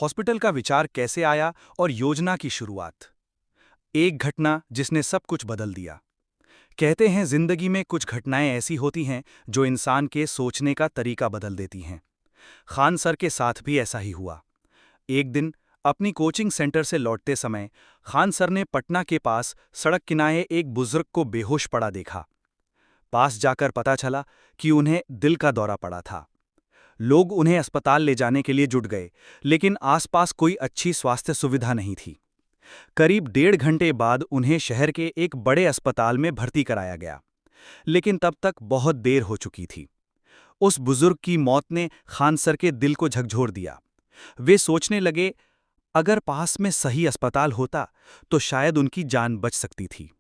Hospital का विचार कैसे आया और योजना की शुरुआत। एक घटना जिसने सब कुछ बदल दिया। कहते हैं जिंदगी में कुछ घटनाएं ऐसी होती हैं जो इंसान के सोचने का तरीका बदल देती हैं। खान सर के साथ भी ऐसा ही हुआ। एक दिन अपनी कोचिंग सेंटर से लौटते समय खान सर ने पटना के पास सड़क किनारे एक बुजुर्ग को बेहोश पड़ा देखा। पास जाकर पता चला कि उन्हें दिल का दौरा पड़ा था। लोग उन्हें अस्पताल ले जाने के लिए जुट गए, लेकिन आसपास कोई अच्छी स्वास्थ्य सुविधा नहीं थी। करीब 1.5 घंटे बाद उन्हें शहर के एक बड़े अस्पताल में भर्ती कराया गया, लेकिन तब तक बहुत देर हो चुकी थी। उस बुजुर्ग की मौत ने खान सर के दिल को झकझोर दिया। वे सोचने लगे, अगर पास में सही अस्पताल होता तो शायद उनकी जान बच सकती थी।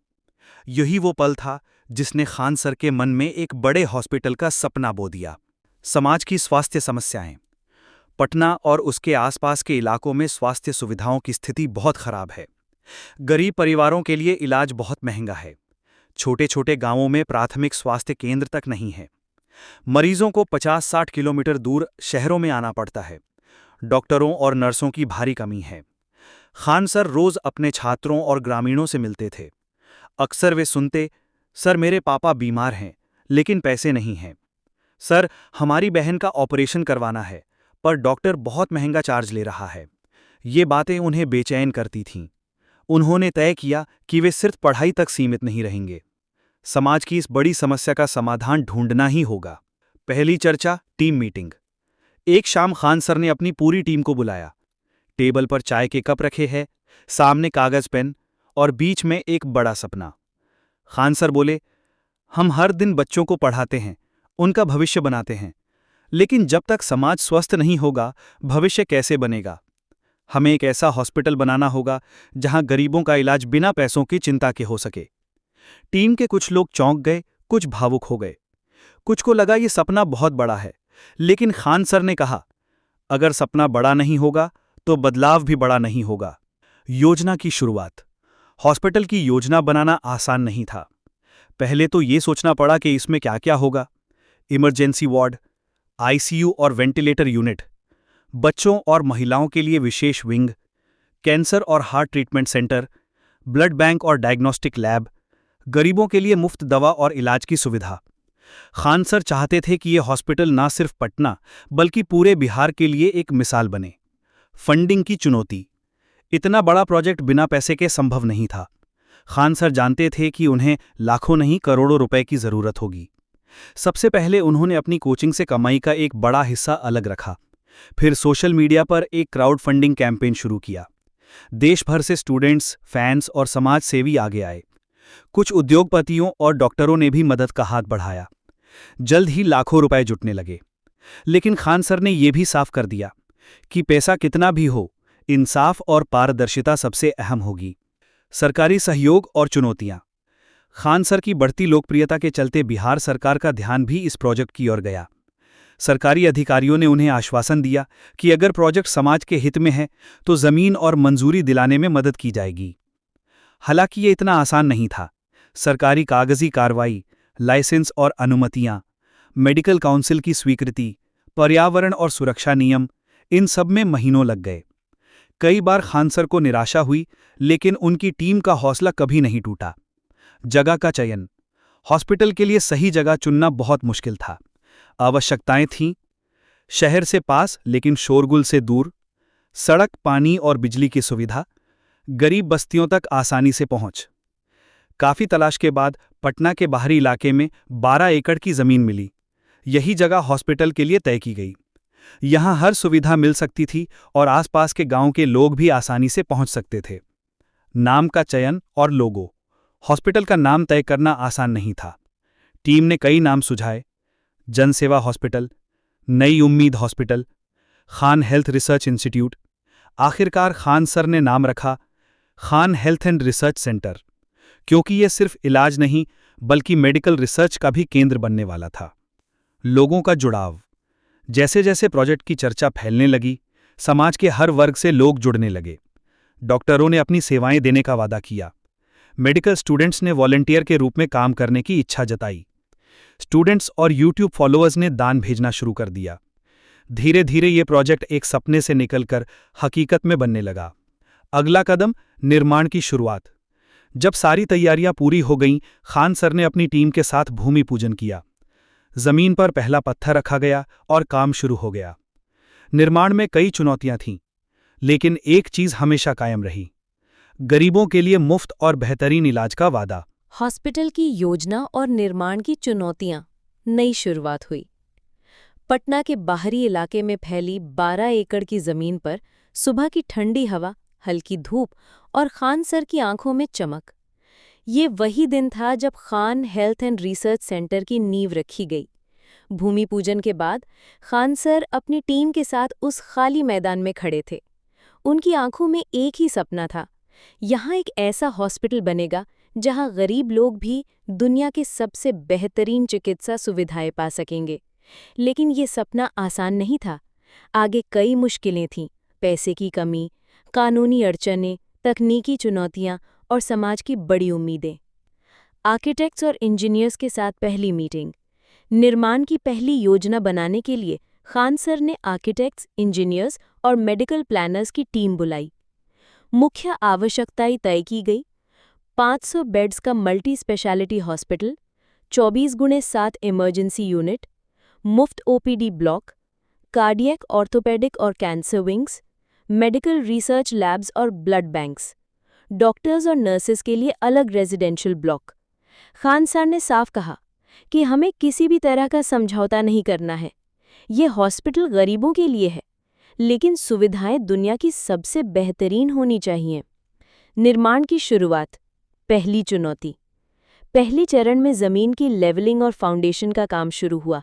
यही वो पल था जिसने खान सर के मन में एक बड़े हॉस्पिटल का सपना बो दिया। समाज की स्वास्थ्य समस्याएं। पटना और उसके आसपास के इलाकों में स्वास्थ्य सुविधाओं की स्थिति बहुत खराब है। गरीब परिवारों के लिए इलाज बहुत महंगा है। छोटे छोटे गांवों में प्राथमिक स्वास्थ्य केंद्र तक नहीं है। मरीजों को 50-60 किलोमीटर दूर शहरों में आना पड़ता है। डॉक्टरों और नर्सों की भारी कमी है। खान सर रोज अपने छात्रों और ग्रामीणों से मिलते थे। अक्सर वे सुनते, सर मेरे पापा बीमार हैं लेकिन पैसे नहीं हैं। सर हमारी बहन का ऑपरेशन करवाना है पर डॉक्टर बहुत महंगा चार्ज ले रहा है। ये बातें उन्हें बेचैन करती थीं। उन्होंने तय किया कि वे सिर्फ पढ़ाई तक सीमित नहीं रहेंगे। समाज की इस बड़ी समस्या का समाधान ढूंढना ही होगा। पहली चर्चा, टीम मीटिंग। एक शाम खान सर ने अपनी पूरी टीम को बुलाया। टेबल पर चाय के कप रखे हैं, सामने कागज पेन और बीच में एक बड़ा सपना। खान सर बोले, हम हर दिन बच्चों को पढ़ाते हैं, उनका भविष्य बनाते हैं, लेकिन जब तक समाज स्वस्थ नहीं होगा भविष्य कैसे बनेगा। हमें एक ऐसा हॉस्पिटल बनाना होगा जहां गरीबों का इलाज बिना पैसों की चिंता के हो सके। टीम के कुछ लोग चौंक गए, कुछ भावुक हो गए, कुछ को लगा ये सपना बहुत बड़ा है। लेकिन खान सर ने कहा, अगर सपना बड़ा नहीं होगा तो बदलाव भी बड़ा नहीं होगा। योजना की शुरुआत। हॉस्पिटल की योजना बनाना आसान नहीं था। पहले तो ये सोचना पड़ा कि इसमें क्या क्या होगा। इमरजेंसी वार्ड, आईसीयू और वेंटिलेटर यूनिट, बच्चों और महिलाओं के लिए विशेष विंग, कैंसर और heart treatment centre, blood bank और डायग्नोस्टिक लैब, गरीबों के लिए मुफ्त दवा और इलाज की सुविधा। खान सर चाहते थे कि यह हॉस्पिटल ना सिर्फ पटना बल्कि पूरे बिहार के लिए एक मिसाल बने। फंडिंग की चुनौती। इतना बड़ा प्रोजेक्ट बिना पैसे के संभव नहीं था। खान सर जानते थे कि उन्हें लाखों नहीं करोड़ों रुपए की जरूरत होगी। सबसे पहले उन्होंने अपनी कोचिंग से कमाई का एक बड़ा हिस्सा अलग रखा। फिर सोशल मीडिया पर एक क्राउड फंडिंग कैंपेन शुरू किया। देश भर से स्टूडेंट्स, फैंस और समाज सेवी आगे आए। कुछ उद्योगपतियों और डॉक्टरों ने भी मदद का हाथ बढ़ाया। जल्द ही लाखों रुपए जुटने लगे। लेकिन खान सर ने यह भी साफ कर दिया कि पैसा कितना भी हो, इंसाफ और पारदर्शिता सबसे अहम होगी। सरकारी सहयोग और चुनौतियां। खान सर की बढ़ती लोकप्रियता के चलते बिहार सरकार का ध्यान भी इस प्रोजेक्ट की ओर गया। सरकारी अधिकारियों ने उन्हें आश्वासन दिया कि अगर प्रोजेक्ट समाज के हित में है तो जमीन और मंजूरी दिलाने में मदद की जाएगी। हालांकि ये इतना आसान नहीं था। सरकारी कागजी कार्रवाई, लाइसेंस और अनुमतियां, मेडिकल काउंसिल की स्वीकृति, पर्यावरण और सुरक्षा नियम, इन सब में महीनों लग गए। कई बार खान सर को निराशा हुई, लेकिन उनकी टीम का हौसला कभी नहीं टूटा। जगह का चयन। हॉस्पिटल के लिए सही जगह चुनना बहुत मुश्किल था। आवश्यकताएं थीं, शहर से पास लेकिन शोरगुल से दूर, सड़क, पानी और बिजली की सुविधा, गरीब बस्तियों तक आसानी से पहुंच। काफी तलाश के बाद पटना के बाहरी इलाके में 12 एकड़ की जमीन मिली। यही जगह हॉस्पिटल के लिए तय की गई। यहां हर सुविधा मिल सकती थी और आसपास के गांव के लोग भी आसानी से पहुंच सकते थे। नाम का चयन और लोगो। हॉस्पिटल का नाम तय करना आसान नहीं था। टीम ने कई नाम सुझाए, जनसेवा हॉस्पिटल, नई उम्मीद hospital, Khan health research institute. आखिरकार खान सर ने नाम रखा Khan health and research centre, क्योंकि यह सिर्फ इलाज नहीं बल्कि मेडिकल रिसर्च का भी केंद्र बनने वाला था। लोगों का जुड़ाव। जैसे जैसे प्रोजेक्ट की चर्चा फैलने लगी, समाज के हर वर्ग से लोग जुड़ने लगे। डॉक्टरों ने अपनी सेवाएं देने का वादा किया। मेडिकल स्टूडेंट्स ने वॉलंटियर के रूप में काम करने की इच्छा जताई। स्टूडेंट्स और यूट्यूब फॉलोअर्स ने दान भेजना शुरू कर दिया। धीरे धीरे ये प्रोजेक्ट एक सपने से निकलकर हकीकत में बनने लगा। अगला कदम, निर्माण की शुरुआत। जब सारी तैयारियां पूरी हो गईं, खान सर ने अपनी टीम के साथ भूमि पूजन किया। जमीन पर पहला पत्थर रखा गया और काम शुरू हो गया। निर्माण में कई चुनौतियां थीं, लेकिन एक चीज हमेशा कायम रही, गरीबों के लिए मुफ्त और बेहतरीन इलाज का वादा। हॉस्पिटल की योजना और निर्माण की चुनौतियां। नई शुरुआत हुई। पटना के बाहरी इलाके में फैली 12 एकड़ की जमीन पर सुबह की ठंडी हवा, हल्की धूप और खान सर की आंखों में चमक। ये वही दिन था जब Khan health and research centre की नींव रखी गई। भूमि पूजन के बाद खान सर अपनी टीम के साथ उस खाली मैदान में खड़े थे। उनकी आंखों में एक ही सपना था, यहाँ एक ऐसा हॉस्पिटल बनेगा जहाँ गरीब लोग भी दुनिया के सबसे बेहतरीन चिकित्सा सुविधाएं पा सकेंगे। लेकिन ये सपना आसान नहीं था। आगे कई मुश्किलें थीं, पैसे की कमी, कानूनी अड़चनें, तकनीकी चुनौतियां और समाज की बड़ी उम्मीदें। आर्किटेक्ट्स और इंजीनियर्स के साथ पहली मीटिंग। निर्माण की पहली योजना बनाने के लिए खान सर ने आर्किटेक्ट्स, इंजीनियर्स और मेडिकल प्लानर्स की टीम बुलाई। मुख्य आवश्यकताएं तय की गई। 500 बेड्स का multi speciality hospital, 24x7 emergency unit, मुफ्त ओपीडी ब्लॉक, कार्डियक, ऑर्थोपेडिक और cancer wings, medical research labs और ब्लड बैंक्स, डॉक्टर्स और नर्सेस के लिए अलग रेजिडेंशियल ब्लॉक। खान सर ने साफ कहा कि हमें किसी भी तरह का समझौता नहीं करना है। ये हॉस्पिटल गरीबों के लिए है, लेकिन सुविधाएं दुनिया की सबसे बेहतरीन होनी चाहिए। निर्माण की शुरुआत। पहली चुनौती। पहले चरण में जमीन की लेवलिंग और फाउंडेशन का काम शुरू हुआ,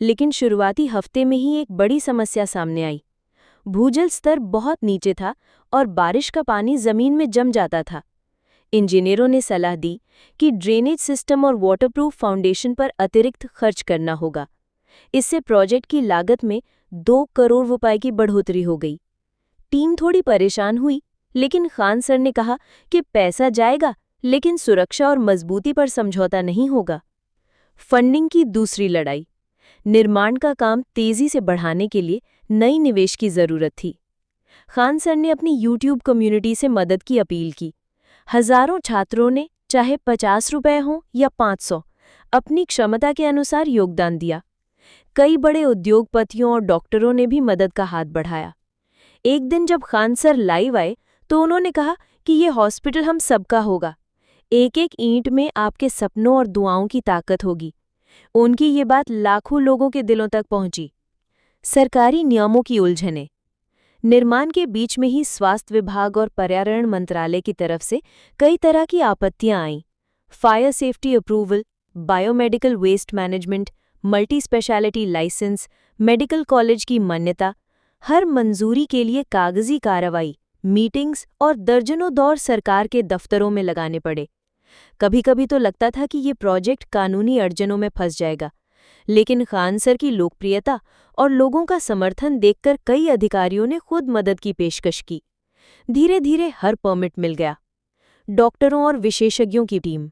लेकिन शुरुआती हफ्ते में ही एक बड़ी समस्या सामने आई। भूजल स्तर बहुत नीचे था और बारिश का पानी जमीन में जम जाता था। इंजीनियरों ने सलाह दी कि ड्रेनेज सिस्टम और वाटरप्रूफ फाउंडेशन पर अतिरिक्त खर्च करना होगा। इससे प्रोजेक्ट की लागत में 2 करोड़ रुपए की बढ़ोतरी हो गई। टीम थोड़ी परेशान हुई, लेकिन खान सर ने कहा कि पैसा जाएगा, लेकिन सुरक्षा और मजबूती पर समझौता नहीं होगा। फंडिंग की दूसरी लड़ाई। निर्माण का काम तेजी से बढ़ाने के लिए नई निवेश की जरूरत थी। खान सर ने अपनी YouTube कम्युनिटी से मदद की अपील की। हजारों छात्रों ने, चाहे 50 रुपए हों या 500, अपनी क्षमता के अनुसार योगदान दिया। कई बड़े उद्योगपतियों और डॉक्टरों ने भी मदद का हाथ बढ़ाया। एक दिन जब खान सर लाइव आए तो उन्होंने कहा कि ये हॉस्पिटल हम सबका होगा। एक एक ईंट में आपके सपनों और दुआओं की ताकत होगी। उनकी ये बात लाखों लोगों के दिलों तक पहुंची। सरकारी नियमों की उलझनें। निर्माण के बीच में ही स्वास्थ्य विभाग और पर्यावरण मंत्रालय की तरफ से कई तरह की आपत्तियां आईं। Fire safety approval, biomedical waste management, multi speciality licence, medical college की मान्यता। हर मंजूरी के लिए कागजी कार्रवाई, मीटिंग्स और दर्जनों दौर सरकार के दफ्तरों में लगाने पड़े। कभी कभी तो लगता था कि ये प्रोजेक्ट कानूनी अड़चनों में फंस जाएगा, लेकिन खान सर की लोकप्रियता और लोगों का समर्थन देखकर कई अधिकारियों ने खुद मदद की पेशकश की। धीरे धीरे हर परमिट मिल गया। डॉक्टरों और विशेषज्ञों की टीम।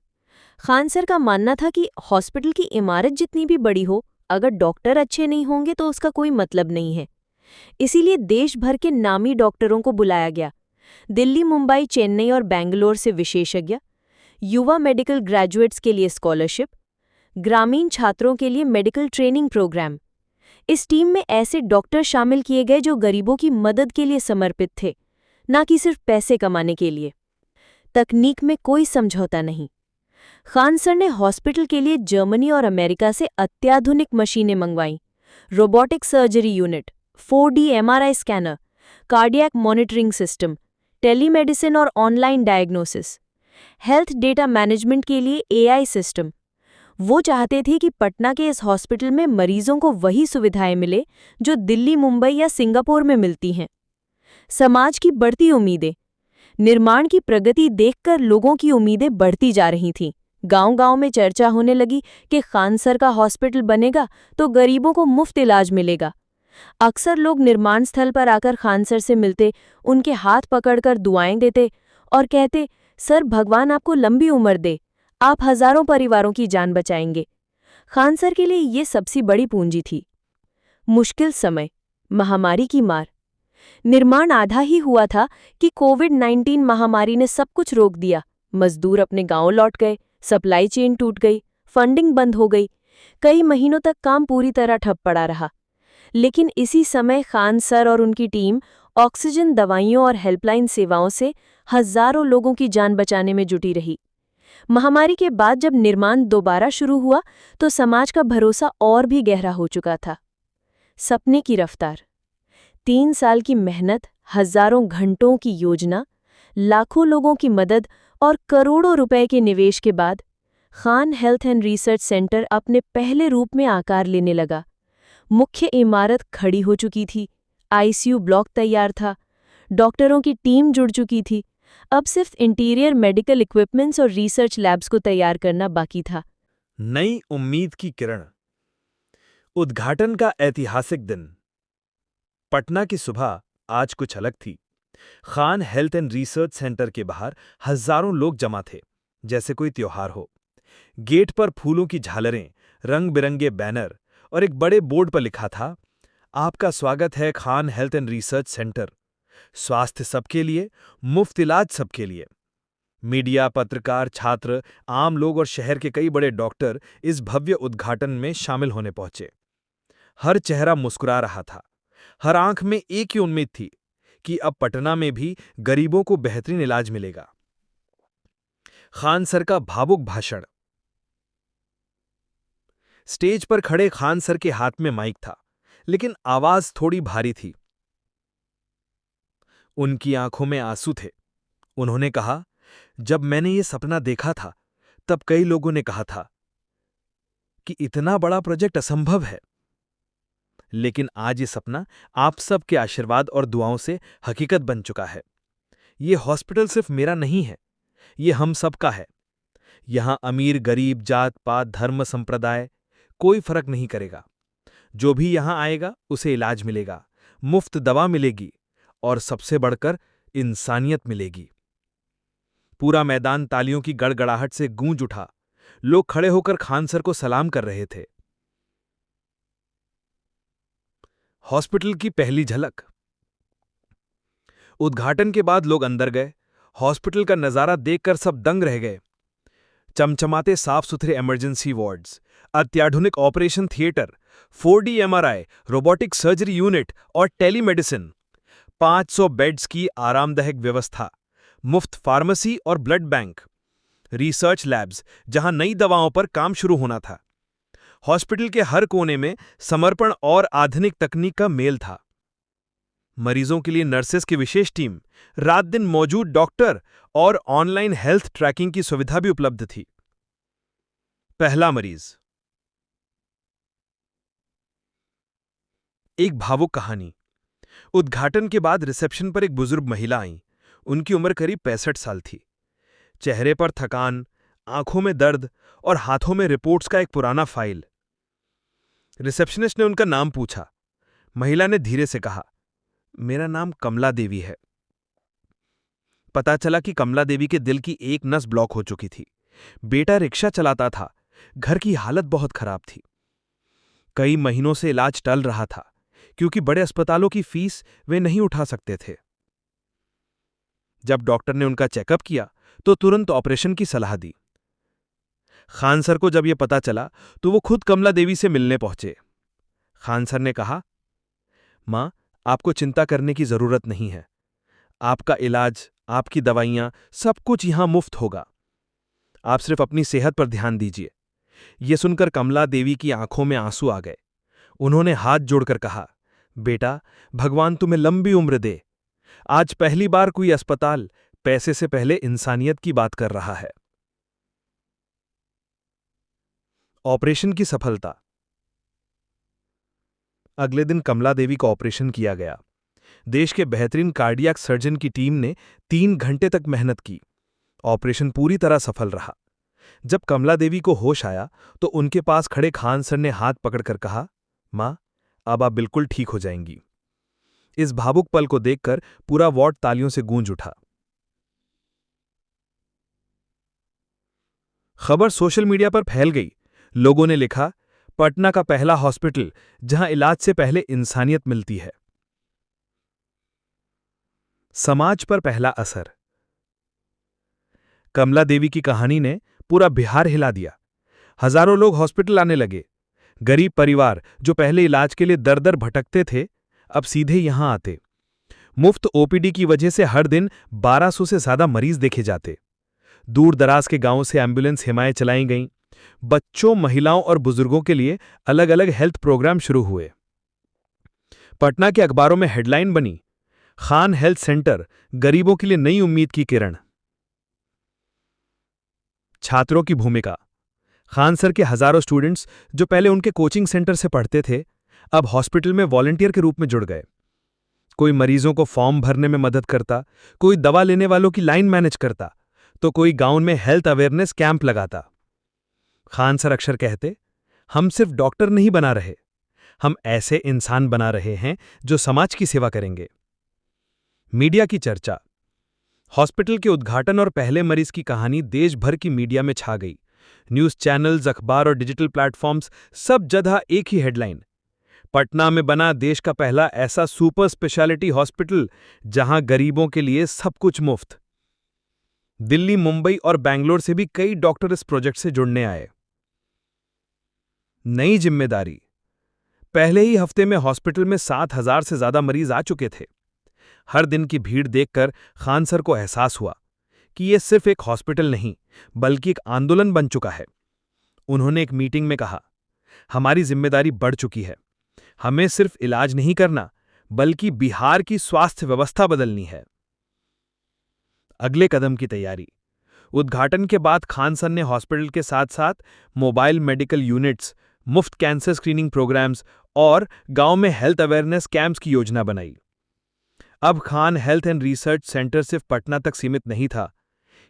खान सर का मानना था कि हॉस्पिटल की इमारत जितनी भी बड़ी हो, अगर डॉक्टर अच्छे नहीं होंगे तो उसका कोई मतलब नहीं है। इसीलिए देश भर के नामी डॉक्टरों को बुलाया गया। दिल्ली, मुंबई, चेन्नई और बेंगलोर से विशेषज्ञ, युवा मेडिकल ग्रेजुएट्स के लिए स्कॉलरशिप, ग्रामीण छात्रों के लिए मेडिकल ट्रेनिंग प्रोग्राम। इस टीम में ऐसे डॉक्टर शामिल किए गए जो गरीबों की मदद के लिए समर्पित थे, न कि सिर्फ पैसे कमाने के लिए। तकनीक में कोई समझौता नहीं। खान सर ने हॉस्पिटल के लिए जर्मनी और अमेरिका से अत्याधुनिक मशीनें मंगवाईं। Robotic surgery unit, 4D MRI scanner, cardiac monitoring system, telemedicine और online diagnosis, health data management के लिए AI सिस्टम। वो चाहते थे कि पटना के इस हॉस्पिटल में मरीजों को वही सुविधाएं मिले जो दिल्ली, मुंबई या सिंगापुर में मिलती हैं। समाज की बढ़ती उम्मीदें। निर्माण की प्रगति देखकर लोगों की उम्मीदें बढ़ती जा रही थीं। गांव-गांव में चर्चा होने लगी कि खान सर का हॉस्पिटल बनेगा तो गरीबों को मुफ्त इलाज मिलेगा। अक्सर लोग निर्माण स्थल पर आकर खान सर से मिलते, उनके हाथ पकड़कर दुआएं देते और कहते, सर भगवान आपको लंबी उम्र दे, आप हजारों परिवारों की जान बचाएंगे। खान सर के लिए ये सबसे बड़ी पूंजी थी। मुश्किल समय। महामारी की मार। निर्माण आधा ही हुआ था कि कोविड-19 महामारी ने सब कुछ रोक दिया। मजदूर अपने गांव लौट गए, सप्लाई चेन टूट गई, फंडिंग बंद हो गई। कई महीनों तक काम पूरी तरह ठप पड़ा रहा। लेकिन इसी समय खान सर और उनकी टीम ऑक्सीजन, दवाइयों और हेल्पलाइन सेवाओं से हजारों लोगों की जान बचाने में जुटी रही। महामारी के बाद जब निर्माण दोबारा शुरू हुआ तो समाज का भरोसा और भी गहरा हो चुका था। सपने की रफ्तार। 3 साल की मेहनत, हजारों घंटों की योजना, लाखों लोगों की मदद और करोड़ों रुपए के निवेश के बाद Khan health and research centre अपने पहले रूप में आकार लेने लगा। मुख्य इमारत खड़ी हो चुकी थी, आईसीयू ब्लॉक तैयार था, डॉक्टरों की टीम जुड़ चुकी थी। अब सिर्फ इंटीरियर मेडिकल इक्विपमेंट्स और रिसर्च लैब्स को तैयार करना बाकी था। नई उम्मीद की किरण। उद्घाटन का ऐतिहासिक दिन। पटना की सुबह आज कुछ अलग थी। Khan health and research centre के बाहर हजारों लोग जमा थे, जैसे कोई त्योहार हो। गेट पर फूलों की झालरें, रंग बिरंगे बैनर और एक बड़े बोर्ड पर लिखा था, आपका स्वागत है Khan health and research centre. स्वास्थ्य सबके लिए, मुफ्त इलाज सबके लिए। मीडिया, पत्रकार, छात्र, आम लोग और शहर के कई बड़े डॉक्टर इस भव्य उद्घाटन में शामिल होने पहुंचे। हर चेहरा मुस्कुरा रहा था, हर आंख में एक ही उम्मीद थी कि अब पटना में भी गरीबों को बेहतरीन इलाज मिलेगा। खान सर का भावुक भाषण। स्टेज पर खड़े खान सर के हाथ में माइक था, लेकिन आवाज थोड़ी भारी थी। उनकी आंखों में आंसू थे। उन्होंने कहा, जब मैंने ये सपना देखा था, तब कई लोगों ने कहा था कि इतना बड़ा प्रोजेक्ट असंभव है। लेकिन आज ये सपना आप सबके आशीर्वाद और दुआओं से हकीकत बन चुका है। ये हॉस्पिटल सिर्फ मेरा नहीं है, ये हम सबका है। यहां अमीर, गरीब, जात पात, धर्म, संप्रदाय कोई फर्क नहीं करेगा। जो भी यहां आएगा उसे इलाज मिलेगा, मुफ्त दवा मिलेगी और सबसे बढ़कर इंसानियत मिलेगी। पूरा मैदान तालियों की गड़गड़ाहट से गूंज उठा। लोग खड़े होकर खान सर को सलाम कर रहे थे। हॉस्पिटल की पहली झलक। उद्घाटन के बाद लोग अंदर गए। हॉस्पिटल का नजारा देखकर सब दंग रह गए। चमचमाते साफ सुथरे इमरजेंसी वार्ड्स, अत्याधुनिक operation theatre, 4D MRI, robotic surgery unit और टेलीमेडिसिन, 500 बेड्स की आरामदायक व्यवस्था, मुफ्त फार्मेसी और ब्लड बैंक, रिसर्च लैब्स जहां नई दवाओं पर काम शुरू होना था। हॉस्पिटल के हर कोने में समर्पण और आधुनिक तकनीक का मेल था। मरीजों के लिए नर्सेस की विशेष टीम, रात दिन मौजूद डॉक्टर और ऑनलाइन हेल्थ ट्रैकिंग की सुविधा भी उपलब्ध थी। पहला मरीज। एक भावुक कहानी। उद्घाटन के बाद रिसेप्शन पर एक बुजुर्ग महिला आई। उनकी उम्र करीब 65 साल थी। चेहरे पर थकान, आंखों में दर्द और हाथों में रिपोर्ट्स का एक पुराना फाइल। रिसेप्शनिस्ट ने उनका नाम पूछा। महिला ने धीरे से कहा, मेरा नाम कमला देवी है। पता चला कि कमला देवी के दिल की एक नस ब्लॉक हो चुकी थी। बेटा रिक्शा चलाता था। घर की हालत बहुत खराब थी। कई महीनों से इलाज टल रहा था, क्योंकि बड़े अस्पतालों की फीस वे नहीं उठा सकते थे। जब डॉक्टर ने उनका चेकअप किया तो तुरंत ऑपरेशन की सलाह दी। खान सर को जब यह पता चला तो वो खुद कमला देवी से मिलने पहुंचे। खान सर ने कहा, मां, आपको चिंता करने की जरूरत नहीं है। आपका इलाज, आपकी दवाइयां, सब कुछ यहां मुफ्त होगा। आप सिर्फ अपनी सेहत पर ध्यान दीजिए। यह सुनकर कमला देवी की आंखों में आंसू आ गए। उन्होंने हाथ जोड़कर कहा, बेटा, भगवान तुम्हें लंबी उम्र दे। आज पहली बार कोई अस्पताल पैसे से पहले इंसानियत की बात कर रहा है। ऑपरेशन की सफलता। अगले दिन कमला देवी का ऑपरेशन किया गया। देश के बेहतरीन कार्डियक सर्जन की टीम ने 3 घंटे तक मेहनत की। ऑपरेशन पूरी तरह सफल रहा। जब कमला देवी को होश आया तो उनके पास खड़े खान सर ने हाथ पकड़कर कहा, मां, अब आप बिल्कुल ठीक हो जाएंगी। इस भावुक पल को देखकर पूरा वार्ड तालियों से गूंज उठा। खबर सोशल मीडिया पर फैल गई। लोगों ने लिखा, पटना का पहला हॉस्पिटल जहां इलाज से पहले इंसानियत मिलती है। समाज पर पहला असर। कमला देवी की कहानी ने पूरा बिहार हिला दिया। हजारों लोग हॉस्पिटल आने लगे। गरीब परिवार जो पहले इलाज के लिए दर दर भटकते थे, अब सीधे यहां आते। मुफ्त ओपीडी की वजह से हर दिन 1200 से ज्यादा मरीज देखे जाते। दूर दराज के गांवों से एम्बुलेंस हिमायत चलाई गईं। बच्चों, महिलाओं और बुजुर्गों के लिए अलग अलग हेल्थ प्रोग्राम शुरू हुए। पटना के अखबारों में हेडलाइन बनी, खान हेल्थ सेंटर, गरीबों के लिए नई उम्मीद की किरण। छात्रों की भूमिका। खान सर के हजारों स्टूडेंट्स जो पहले उनके कोचिंग सेंटर से पढ़ते थे, अब हॉस्पिटल में वॉलंटियर के रूप में जुड़ गए। कोई मरीजों को फॉर्म भरने में मदद करता, कोई दवा लेने वालों की लाइन मैनेज करता, तो कोई गांव में हेल्थ अवेयरनेस कैंप लगाता। खान सर अक्सर कहते, हम सिर्फ डॉक्टर नहीं बना रहे, हम ऐसे इंसान बना रहे हैं जो समाज की सेवा करेंगे। मीडिया की चर्चा। हॉस्पिटल के उद्घाटन और पहले मरीज की कहानी देश भर की मीडिया में छा गई। न्यूज चैनल्स, अखबार और डिजिटल प्लेटफॉर्म्स सब जगह एक ही हेडलाइन, पटना में बना देश का पहला ऐसा सुपर स्पेशलिटी हॉस्पिटल जहां गरीबों के लिए सब कुछ मुफ्त। दिल्ली, मुंबई और बैंगलोर से भी कई डॉक्टर इस प्रोजेक्ट से जुड़ने आए। नई जिम्मेदारी। पहले ही हफ्ते में हॉस्पिटल में 7,000 से ज्यादा मरीज आ चुके थे। हर दिन की भीड़ देखकर खान सर को एहसास हुआ कि यह सिर्फ एक हॉस्पिटल नहीं, बल्कि एक आंदोलन बन चुका है। उन्होंने एक मीटिंग में कहा, हमारी जिम्मेदारी बढ़ चुकी है। हमें सिर्फ इलाज नहीं करना, बल्कि बिहार की स्वास्थ्य व्यवस्था बदलनी है। अगले कदम की तैयारी। उद्घाटन के बाद खान सर ने हॉस्पिटल के साथ साथ मोबाइल मेडिकल यूनिट्स, मुफ्त कैंसर स्क्रीनिंग प्रोग्राम्स और गांव में हेल्थ अवेयरनेस कैंप्स की योजना बनाई। अब Khan health and research centre सिर्फ पटना तक सीमित नहीं था,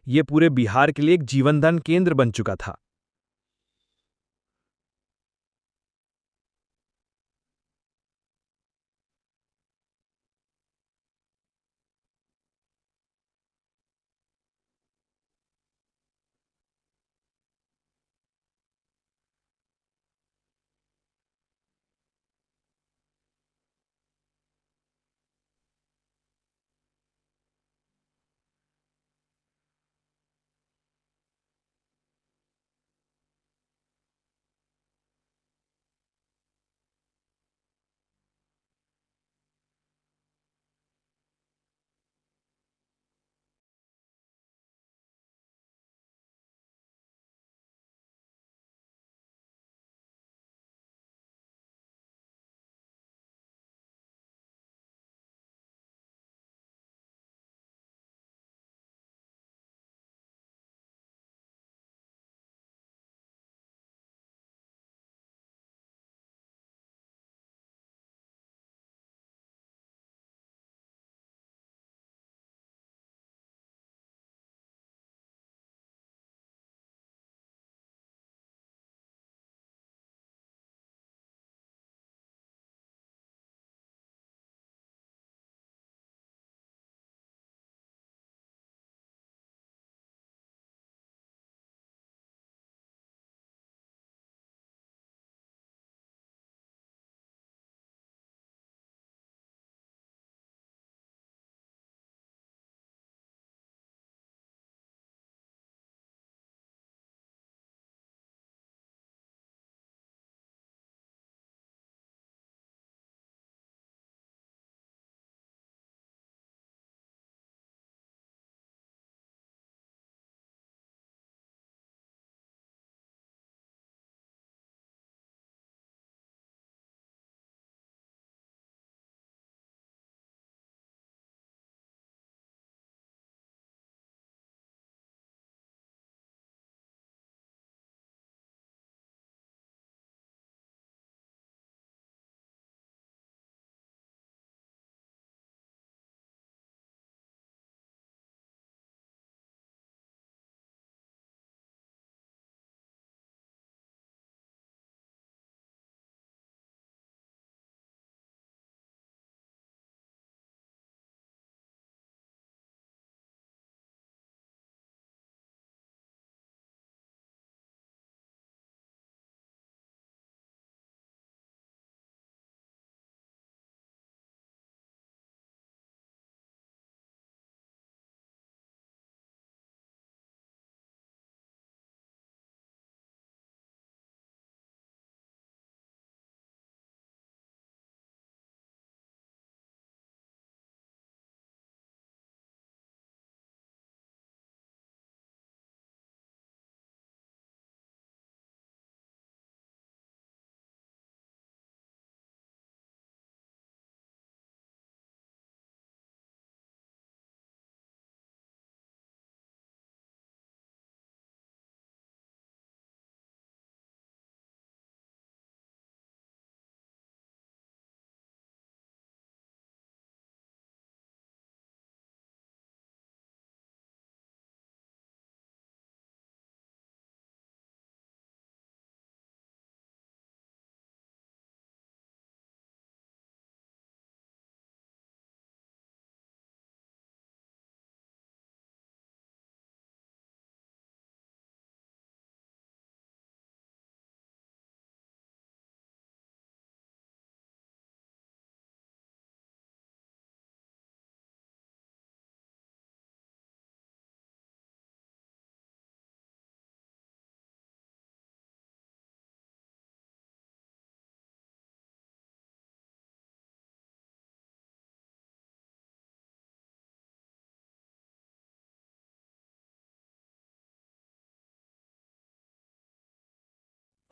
यह पूरे बिहार के लिए एक जीवनदान केंद्र बन चुका था।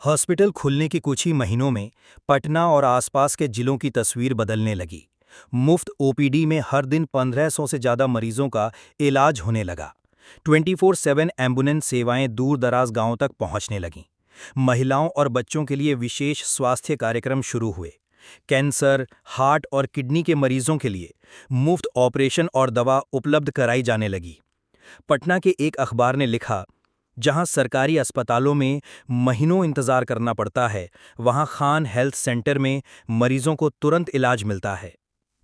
हॉस्पिटल खुलने के कुछ ही महीनों में पटना और आसपास के जिलों की तस्वीर बदलने लगी। मुफ्त ओपीडी में हर दिन 1500 से ज़्यादा मरीजों का इलाज होने लगा। 24/7 एम्बुलेंस सेवाएं दूर दराज गांवों तक पहुंचने लगीं। महिलाओं और बच्चों के लिए विशेष स्वास्थ्य कार्यक्रम शुरू हुए। कैंसर, हार्ट और किडनी के मरीजों के लिए मुफ्त ऑपरेशन और दवा उपलब्ध कराई जाने लगी। पटना के एक अखबार ने लिखा, जहां सरकारी अस्पतालों में महीनों इंतजार करना पड़ता है, वहां खान हेल्थ सेंटर में मरीजों को तुरंत इलाज मिलता है।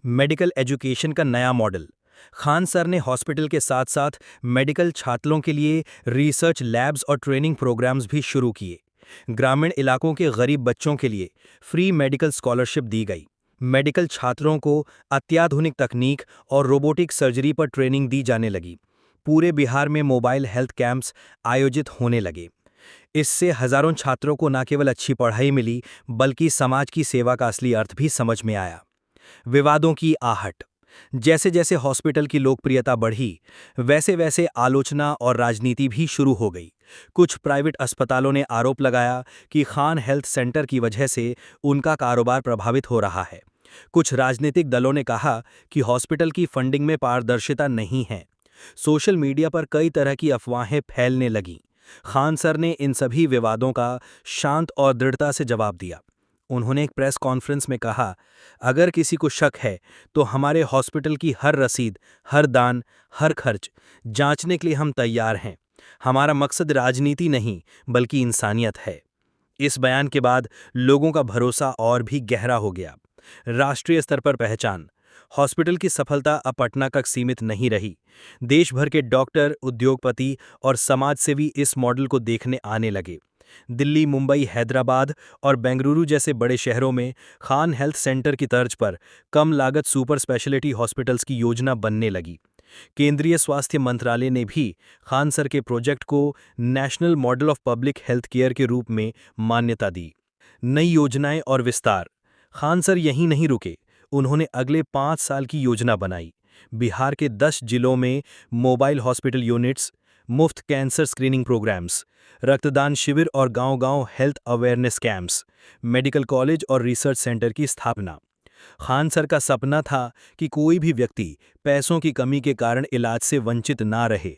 मेडिकल एजुकेशन का नया मॉडल। खान सर ने हॉस्पिटल के साथ साथ मेडिकल छात्रों के लिए रिसर्च लैब्स और ट्रेनिंग प्रोग्राम्स भी शुरू किए। ग्रामीण इलाकों के गरीब बच्चों के लिए फ्री मेडिकल स्कॉलरशिप दी गई। मेडिकल छात्रों को अत्याधुनिक तकनीक और रोबोटिक सर्जरी पर ट्रेनिंग दी जाने लगी। पूरे बिहार में मोबाइल हेल्थ कैंप्स आयोजित होने लगे। इससे हजारों छात्रों को न केवल अच्छी पढ़ाई मिली, बल्कि समाज की सेवा का असली अर्थ भी समझ में आया। विवादों की आहट। जैसे जैसे हॉस्पिटल की लोकप्रियता बढ़ी, वैसे वैसे आलोचना और राजनीति भी शुरू हो गई। कुछ प्राइवेट अस्पतालों ने आरोप लगाया कि खान हेल्थ सेंटर की वजह से उनका कारोबार प्रभावित हो रहा है। कुछ राजनीतिक दलों ने कहा कि हॉस्पिटल की फंडिंग में पारदर्शिता नहीं है। सोशल मीडिया पर कई तरह की अफवाहें फैलने लगीं। खान सर ने इन सभी विवादों का शांत और दृढ़ता से जवाब दिया। उन्होंने एक प्रेस कॉन्फ्रेंस में कहा, अगर किसी को शक है तो हमारे हॉस्पिटल की हर रसीद, हर दान, हर खर्च जांचने के लिए हम तैयार हैं। हमारा मकसद राजनीति नहीं, बल्कि इंसानियत है। इस बयान के बाद लोगों का भरोसा और भी गहरा हो गया। राष्ट्रीय स्तर पर पहचान। हॉस्पिटल की सफलता अब पटना तक सीमित नहीं रही। देश भर के डॉक्टर, उद्योगपति और समाजसेवी इस मॉडल को देखने आने लगे। दिल्ली, मुंबई, हैदराबाद और बेंगलुरु जैसे बड़े शहरों में खान हेल्थ सेंटर की तर्ज पर कम लागत सुपर स्पेशलिटी हॉस्पिटल्स की योजना बनने लगी। केंद्रीय स्वास्थ्य मंत्रालय ने भी खान सर के प्रोजेक्ट को national model of public health care के रूप में मान्यता दी। नई योजनाएं और विस्तार। खान सर यहीं नहीं रुके, उन्होंने अगले 5 साल की योजना बनाई। बिहार के 10 जिलों में मोबाइल हॉस्पिटल यूनिट्स, मुफ्त कैंसर स्क्रीनिंग प्रोग्राम्स, रक्तदान शिविर और गांव-गांव health awareness camps, medical college और रिसर्च सेंटर की स्थापना। खान सर का सपना था कि कोई भी व्यक्ति पैसों की कमी के कारण इलाज से वंचित ना रहे।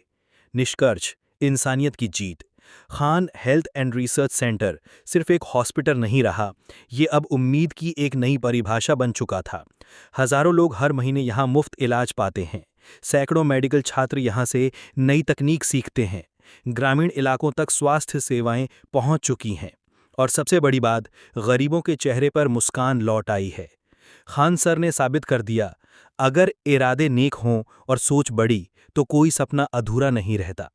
निष्कर्ष, इंसानियत की जीत। Khan health and research centre सिर्फ एक हॉस्पिटल नहीं रहा, ये अब उम्मीद की एक नई परिभाषा बन चुका था। हजारों लोग हर महीने यहाँ मुफ्त इलाज पाते हैं। सैकड़ों मेडिकल छात्र यहाँ से नई तकनीक सीखते हैं। ग्रामीण इलाकों तक स्वास्थ्य सेवाएं पहुंच चुकी हैं। और सबसे बड़ी बात, गरीबों के चेहरे पर मुस्कान लौट आई है। खान सर ने साबित कर दिया, अगर इरादे नेक हों और सोच बड़ी, तो कोई सपना अधूरा नहीं रहता।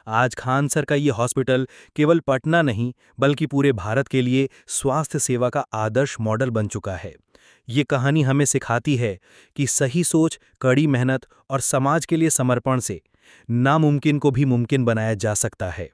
आज खान सर का ये हॉस्पिटल केवल पटना नहीं, बल्कि पूरे भारत के लिए स्वास्थ्य सेवा का आदर्श मॉडल बन चुका है। ये कहानी हमें सिखाती है कि सही सोच, कड़ी मेहनत और समाज के लिए समर्पण से नामुमकिन को भी मुमकिन बनाया जा सकता है।